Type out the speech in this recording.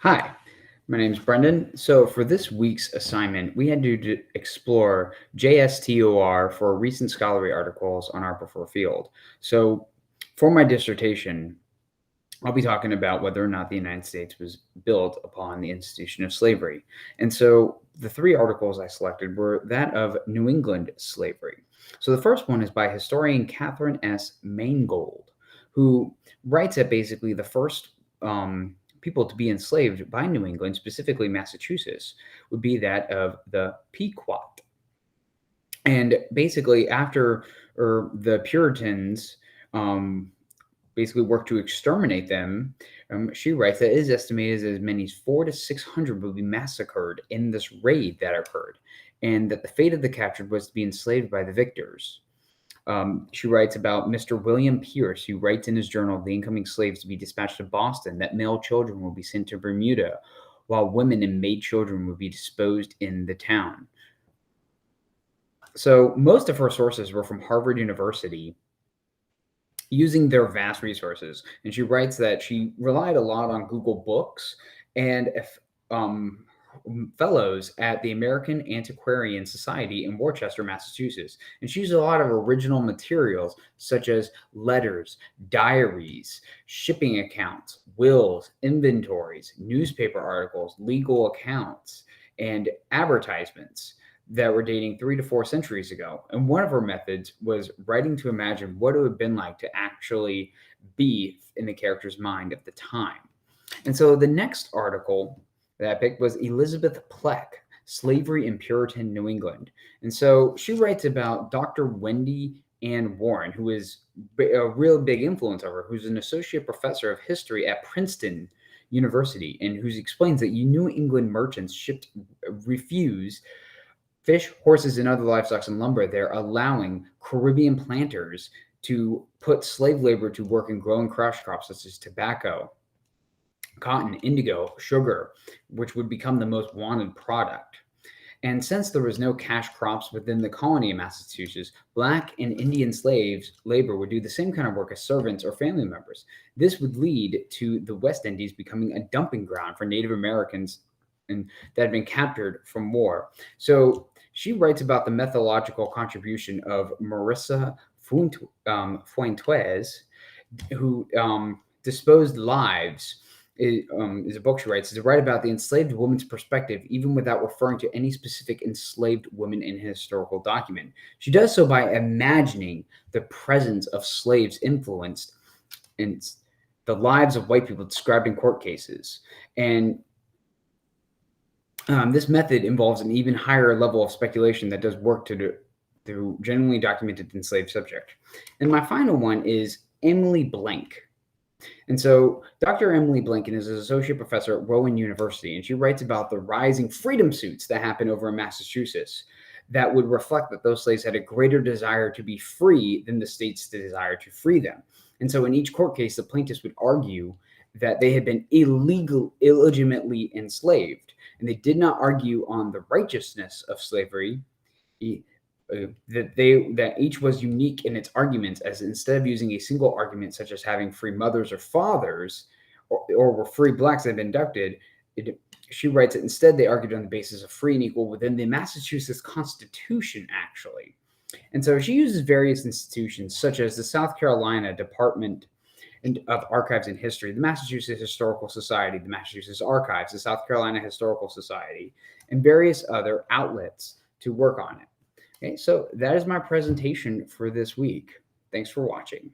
Hi, my name is Brendan. So for this week's assignment, we had to explore JSTOR for recent scholarly articles on our preferred field. So for my dissertation, I'll be talking about whether or not the United States was built upon the institution of slavery. And so the three articles I selected were that of New England slavery. So the first one is by historian Catherine S. Maingold, who writes that basically the first people to be enslaved by New England, specifically Massachusetts, would be that of the Pequot. And basically, after the Puritans basically worked to exterminate them, she writes that it is estimated as many as 400 to 600 will be massacred in this raid that occurred, and that the fate of the captured was to be enslaved by the victors. She writes about Mr. William Pierce, who writes in his journal of the incoming slaves to be dispatched to Boston, that male children will be sent to Bermuda, while women and maid children will be disposed in the town. So most of her sources were from Harvard University, using their vast resources. And she writes that she relied a lot on Google Books and um, fellows at the American Antiquarian Society in Worcester, Massachusetts. And she used a lot of original materials such as letters, diaries, shipping accounts, wills, inventories, newspaper articles, legal accounts, and advertisements that were dating 3 to 4 centuries ago. And one of her methods was writing to imagine what it would have been like to actually be in the character's mind at the time. And so the next article that I picked was Elizabeth Pleck, Slavery in Puritan New England. And so she writes about Dr. Wendy Ann Warren, who is a real big influence of her, who's an associate professor of history at Princeton University, and who explains that New England merchants refuse fish, horses, and other livestock and lumber there, allowing Caribbean planters to put slave labor to work in growing cash crops such as tobacco, cotton, indigo, sugar, which would become the most wanted product. And since there was no cash crops within the colony of Massachusetts, Black and Indian slaves labor would do the same kind of work as servants or family members. This would lead to the West Indies becoming a dumping ground for Native Americans and that had been captured from war. So she writes about the methodological contribution of Marissa Fuentes, who disposed lives. Is a book she writes, is to write about the enslaved woman's perspective, even without referring to any specific enslaved woman in a historical document. She does so by imagining the presence of slaves influenced in the lives of white people described in court cases. And this method involves an even higher level of speculation that does work to genuinely documented enslaved subject. And my final one is Emily Blank. And so Dr. Emily Blinken is an associate professor at Rowan University, and she writes about the rising freedom suits that happen over in Massachusetts that would reflect that those slaves had a greater desire to be free than the state's desire to free them. And so in each court case, the plaintiffs would argue that they had been illegitimately enslaved, and they did not argue on the righteousness of slavery, that each was unique in its arguments, as instead of using a single argument such as having free mothers or fathers or were free blacks that had been abducted, she writes that instead they argued on the basis of free and equal within the Massachusetts Constitution, actually. And so she uses various institutions such as the South Carolina Department of Archives and History, the Massachusetts Historical Society, the Massachusetts Archives, the South Carolina Historical Society, and various other outlets to work on it. Okay, so that is my presentation for this week. Thanks for watching.